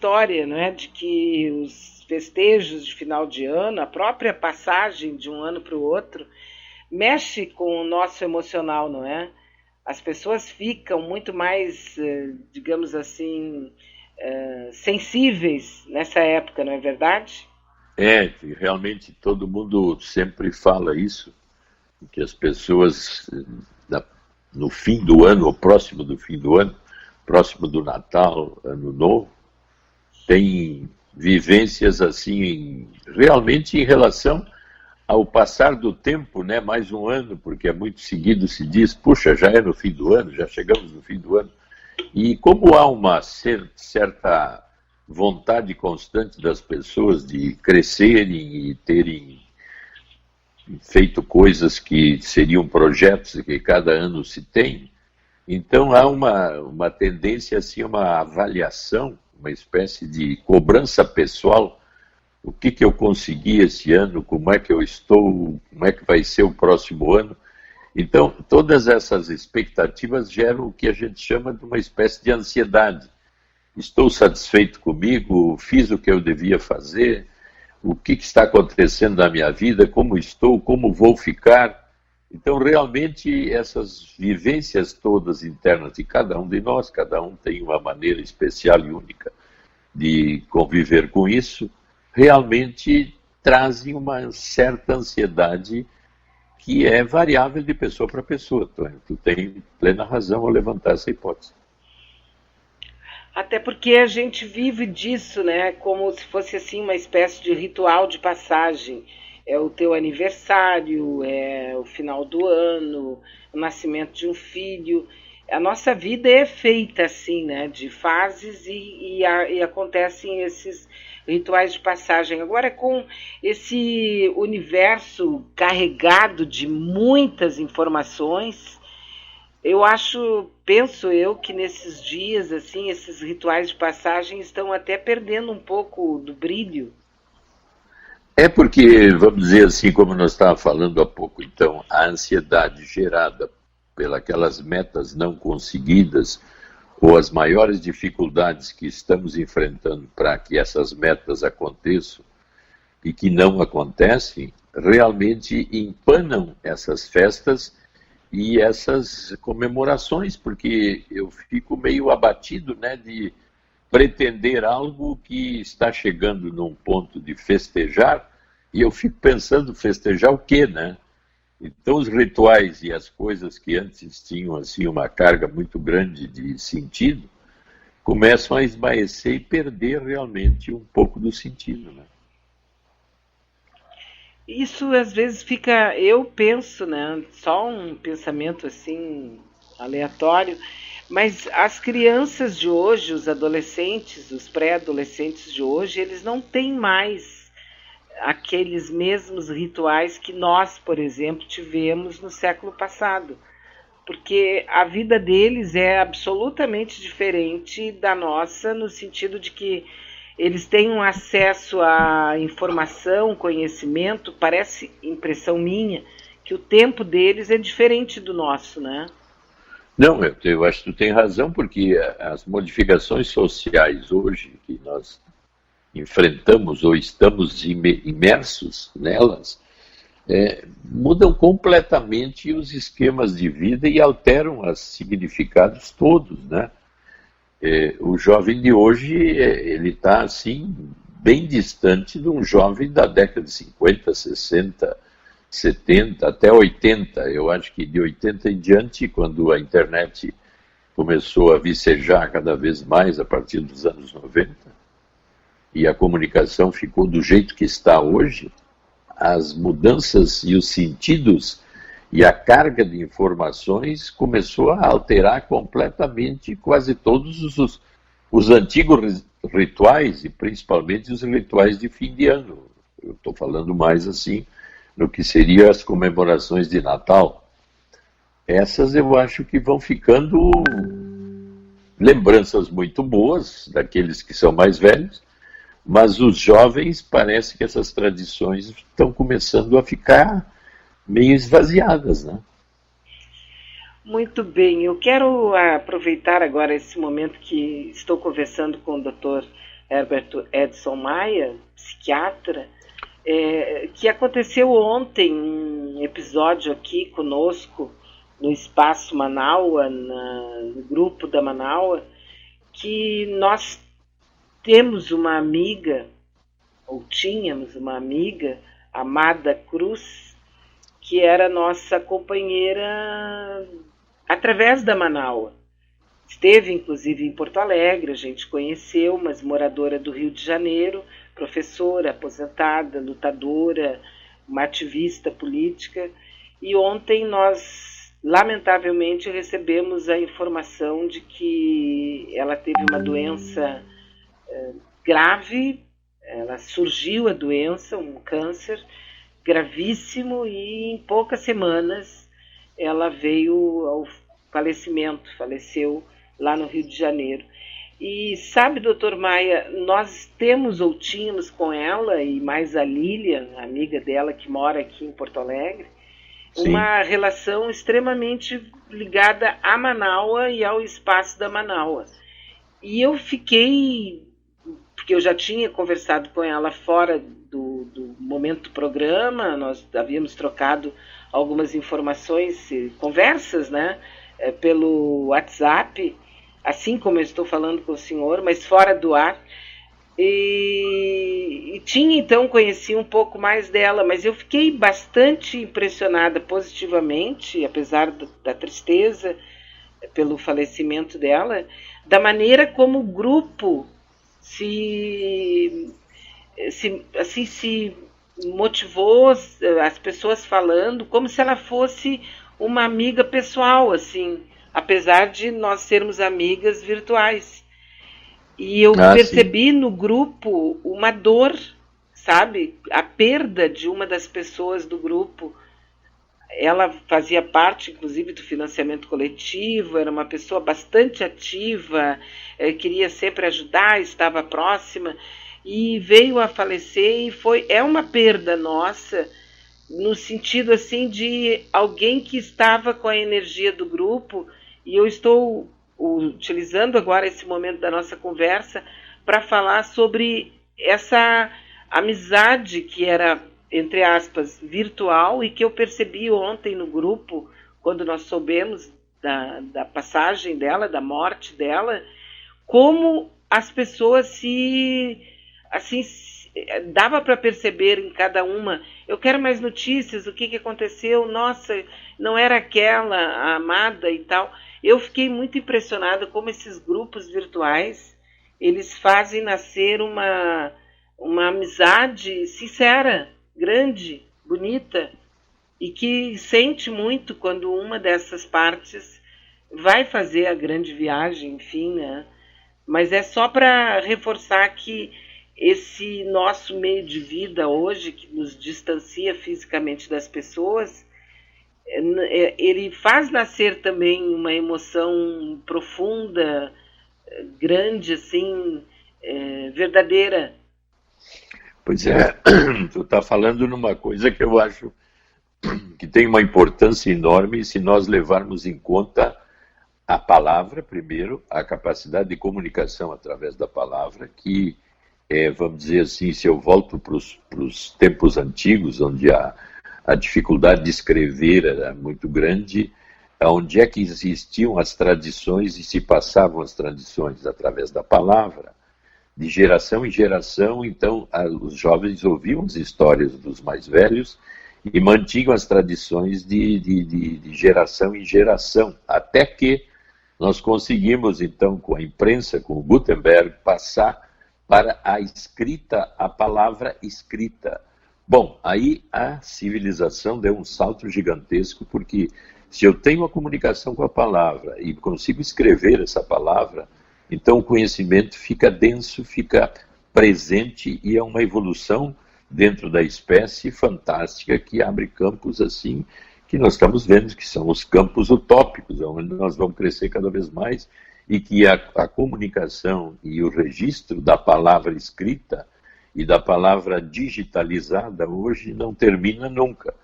história, não é, de que os festejos de final de ano, a própria passagem de um ano para o outro, mexe com o nosso emocional, não é? As pessoas ficam muito mais, digamos assim, sensíveis nessa época, não é verdade? Realmente todo mundo sempre fala isso, que as pessoas no fim do ano, ou próximo do fim do ano, próximo do Natal, Ano Novo, têm vivências assim, realmente em relação ao passar do tempo, né, mais um ano, porque é muito seguido se diz, puxa, já é no fim do ano, já chegamos no fim do ano. E como há uma certa vontade constante das pessoas de crescerem e terem feito coisas que seriam projetos que cada ano se tem, então há uma tendência, assim, uma avaliação, uma espécie de cobrança pessoal. O que eu consegui esse ano, como é que eu estou, como é que vai ser o próximo ano. Então, todas essas expectativas geram o que a gente chama de uma espécie de ansiedade. Estou satisfeito comigo? Fiz o que eu devia fazer? O que está acontecendo na minha vida? Como estou? Como vou ficar? Então, realmente, essas vivências todas internas de cada um de nós, cada um tem uma maneira especial e única de conviver com isso, realmente trazem uma certa ansiedade que é variável de pessoa para pessoa. Tu tem plena razão ao levantar essa hipótese. Até porque a gente vive disso, né? Como se fosse assim uma espécie de ritual de passagem. É o teu aniversário, é o final do ano, o nascimento de um filho. A nossa vida é feita assim, né? De fases e acontecem esses rituais de passagem. Agora, com esse universo carregado de muitas informações, eu penso eu que nesses dias, assim, esses rituais de passagem estão até perdendo um pouco do brilho. É porque, vamos dizer assim, como nós estávamos falando há pouco, então, a ansiedade gerada pelas metas não conseguidas ou as maiores dificuldades que estamos enfrentando para que essas metas aconteçam e que não acontecem, realmente empanam essas festas e essas comemorações, porque eu fico meio abatido, né, de pretender algo que está chegando num ponto de festejar, e eu fico pensando, festejar o quê, né? Então os rituais e as coisas que antes tinham assim uma carga muito grande de sentido, começam a esmaecer e perder realmente um pouco do sentido, né? Isso às vezes fica, eu penso, né, só um pensamento assim aleatório, mas as crianças de hoje, os adolescentes, os pré-adolescentes de hoje, eles não têm mais aqueles mesmos rituais que nós, por exemplo, tivemos no século passado. Porque a vida deles é absolutamente diferente da nossa, no sentido de que eles têm um acesso à informação, conhecimento, parece impressão minha, que o tempo deles é diferente do nosso, né? Não, eu acho que tu tem razão, porque as modificações sociais hoje que nós enfrentamos ou estamos imersos nelas, mudam completamente os esquemas de vida e alteram os significados todos, né? O jovem de hoje, ele está assim, bem distante de um jovem da década de 50, 60, 70, até 80. Eu acho que de 80 em diante, quando a internet começou a vicejar cada vez mais a partir dos anos 90, e a comunicação ficou do jeito que está hoje, as mudanças e os sentidos e a carga de informações começou a alterar completamente quase todos os antigos rituais, e principalmente os rituais de fim de ano. Eu estou falando mais assim no que seriam as comemorações de Natal. Essas eu acho que vão ficando lembranças muito boas daqueles que são mais velhos, mas os jovens, parece que essas tradições estão começando a ficar meio esvaziadas, né? Muito bem, eu quero aproveitar agora esse momento que estou conversando com o Dr. Herbert Edson Maia, psiquiatra, que aconteceu ontem um episódio aqui conosco no Espaço Manaua, no grupo da Manaua, que nós temos uma amiga, ou tínhamos uma amiga, Amada Cruz, que era nossa companheira através da Manaua. Esteve, inclusive, em Porto Alegre, a gente conheceu, mas moradora do Rio de Janeiro, professora, aposentada, lutadora, uma ativista política. E ontem nós, lamentavelmente, recebemos a informação de que ela teve uma doença grave, ela surgiu a doença, um câncer gravíssimo, e em poucas semanas ela veio ao falecimento, faleceu lá no Rio de Janeiro. E sabe, doutor Maia, nós temos ou tínhamos com ela, e mais a Lília, amiga dela que mora aqui em Porto Alegre, sim, uma relação extremamente ligada a Manaua e ao espaço da Manaua. E eu fiquei, porque eu já tinha conversado com ela fora do momento do programa, nós havíamos trocado algumas informações, conversas, né, pelo WhatsApp, assim como eu estou falando com o senhor, mas fora do ar. E tinha, então, conheci um pouco mais dela, mas eu fiquei bastante impressionada positivamente, apesar da tristeza pelo falecimento dela, da maneira como o grupo se motivou, as pessoas falando, como se ela fosse uma amiga pessoal, assim, apesar de nós sermos amigas virtuais. E eu percebi sim, no grupo uma dor, sabe? A perda de uma das pessoas do grupo. Ela fazia parte, inclusive, do financiamento coletivo, era uma pessoa bastante ativa, queria sempre ajudar, estava próxima, e veio a falecer, e é uma perda nossa, no sentido assim de alguém que estava com a energia do grupo. E eu estou utilizando agora esse momento da nossa conversa para falar sobre essa amizade que era, entre aspas, virtual, e que eu percebi ontem no grupo, quando nós soubemos da passagem dela, da morte dela, como as pessoas dava para perceber em cada uma: eu quero mais notícias, o que aconteceu, nossa, não era aquela a amada e tal. Eu fiquei muito impressionada como esses grupos virtuais, eles fazem nascer uma amizade sincera, grande, bonita, e que sente muito quando uma dessas partes vai fazer a grande viagem, enfim, né? Mas é só para reforçar que esse nosso meio de vida hoje, que nos distancia fisicamente das pessoas, ele faz nascer também uma emoção profunda, grande, assim, verdadeira. Pois é, tu está falando numa coisa que eu acho que tem uma importância enorme se nós levarmos em conta a palavra, primeiro, a capacidade de comunicação através da palavra, que vamos dizer assim, se eu volto para os tempos antigos, onde a dificuldade de escrever era muito grande, onde é que existiam as tradições e se passavam as tradições através da palavra, de geração em geração. Então os jovens ouviam as histórias dos mais velhos e mantinham as tradições de geração em geração, até que nós conseguimos, então, com a imprensa, com o Gutenberg, passar para a escrita, a palavra escrita. Bom, aí a civilização deu um salto gigantesco, porque se eu tenho a comunicação com a palavra e consigo escrever essa palavra, então o conhecimento fica denso, fica presente, e é uma evolução dentro da espécie fantástica, que abre campos assim, que nós estamos vendo que são os campos utópicos, onde nós vamos crescer cada vez mais, e que a comunicação e o registro da palavra escrita e da palavra digitalizada hoje não termina nunca.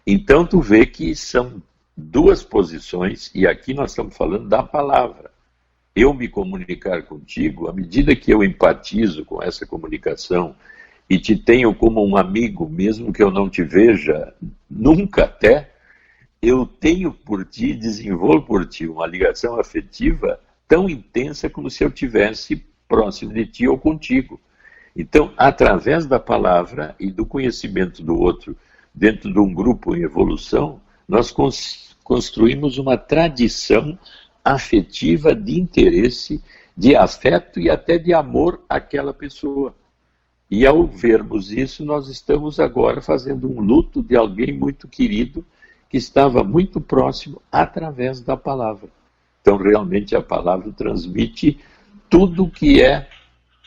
Então tu vê que são duas posições, e aqui nós estamos falando da palavra. eu me comunicar contigo, à medida que eu empatizo com essa comunicação e te tenho como um amigo, mesmo que eu não te veja nunca até, eu tenho por ti, desenvolvo por ti uma ligação afetiva tão intensa como se eu tivesse próximo de ti ou contigo. Então, através da palavra e do conhecimento do outro, dentro de um grupo em evolução, nós construímos uma tradição afetiva de interesse, de afeto e até de amor àquela pessoa. E ao vermos isso, nós estamos agora fazendo um luto de alguém muito querido que estava muito próximo através da palavra. Então, realmente, a palavra transmite tudo o que é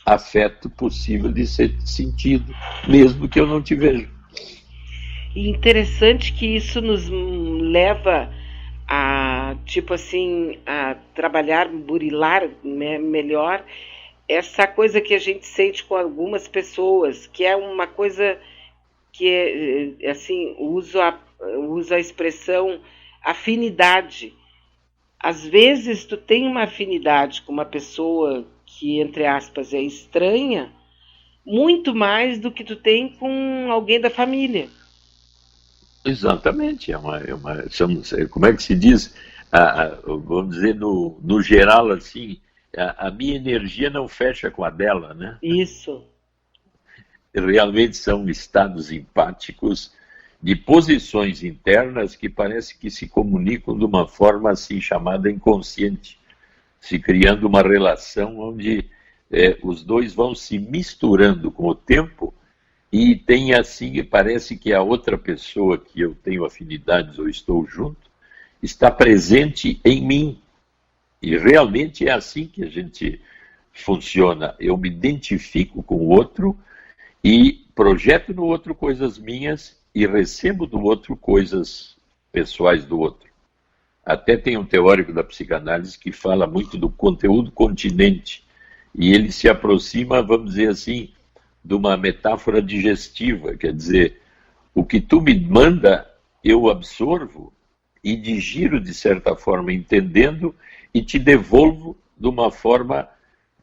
afeto possível de ser sentido, mesmo que eu não te veja. E interessante que isso nos leva a, tipo assim, a trabalhar, burilar, né, melhor essa coisa que a gente sente com algumas pessoas, que é uma coisa que é, assim, uso a expressão afinidade. Às vezes tu tem uma afinidade com uma pessoa que, entre aspas, é estranha, muito mais do que tu tem com alguém da família. Exatamente, como é que se diz? Vamos dizer, no geral, assim, a minha energia não fecha com a dela, né? Isso. Realmente são estados empáticos de posições internas que parece que se comunicam de uma forma assim chamada inconsciente, se criando uma relação onde os dois vão se misturando com o tempo e tem assim, parece que a outra pessoa que eu tenho afinidades ou estou junto está presente em mim. E realmente é assim que a gente funciona. Eu me identifico com o outro e projeto no outro coisas minhas e recebo do outro coisas pessoais do outro. Até tem um teórico da psicanálise que fala muito do conteúdo continente, e ele se aproxima, vamos dizer assim, de uma metáfora digestiva, quer dizer, o que tu me manda, eu absorvo e digiro de certa forma, entendendo, e te devolvo de uma forma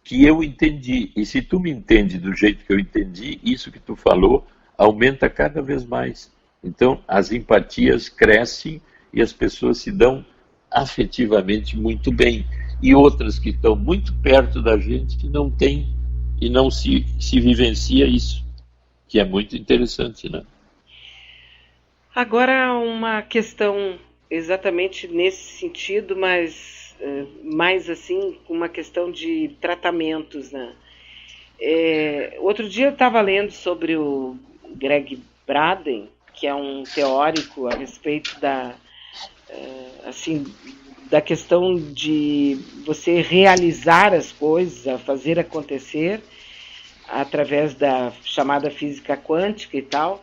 que eu entendi. E se tu me entende do jeito que eu entendi, isso que tu falou aumenta cada vez mais. Então, as empatias crescem e as pessoas se dão afetivamente muito bem. E outras que estão muito perto da gente não têm e não se vivencia isso, que é muito interessante, né? Agora, uma questão exatamente nesse sentido, mas mais assim, uma questão de tratamentos, né? Outro dia eu estava lendo sobre o Greg Braden, que é um teórico a respeito da questão de você realizar as coisas, a fazer acontecer, através da chamada física quântica e tal.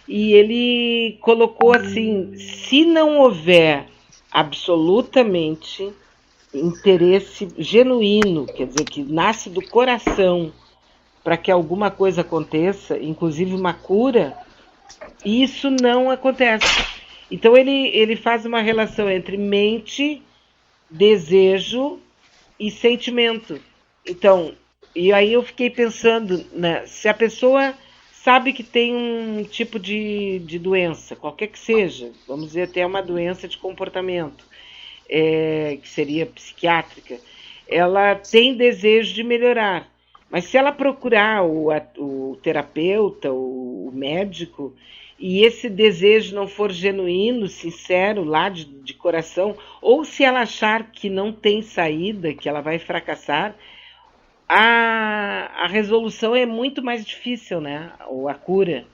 E ele colocou assim, se não houver absolutamente interesse genuíno, quer dizer, que nasce do coração para que alguma coisa aconteça, inclusive uma cura, isso não acontece. Então ele faz uma relação entre mente, desejo e sentimento. Então, e aí eu fiquei pensando, né, se a pessoa sabe que tem um tipo de doença, qualquer que seja, vamos dizer até uma doença de comportamento, que seria psiquiátrica, ela tem desejo de melhorar. Mas se ela procurar o terapeuta, o médico, e esse desejo não for genuíno, sincero, lá de coração, ou se ela achar que não tem saída, que ela vai fracassar, a resolução é muito mais difícil, né? Ou a cura.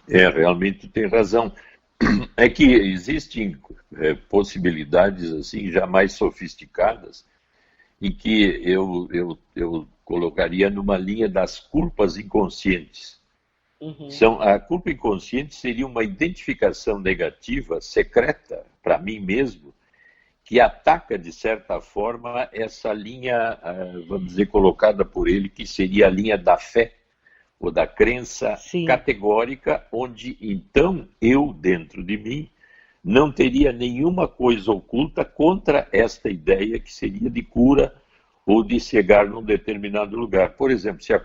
Realmente tem razão. É que existem possibilidades assim já mais sofisticadas em que eu colocaria numa linha das culpas inconscientes. Uhum. A culpa inconsciente seria uma identificação negativa, secreta, para mim mesmo, que ataca, de certa forma, essa linha, vamos dizer, colocada por ele, que seria a linha da fé, ou da crença Sim. categórica, onde, então, eu, dentro de mim, não teria nenhuma coisa oculta contra esta ideia que seria de cura ou de cegar num determinado lugar. Por exemplo, se a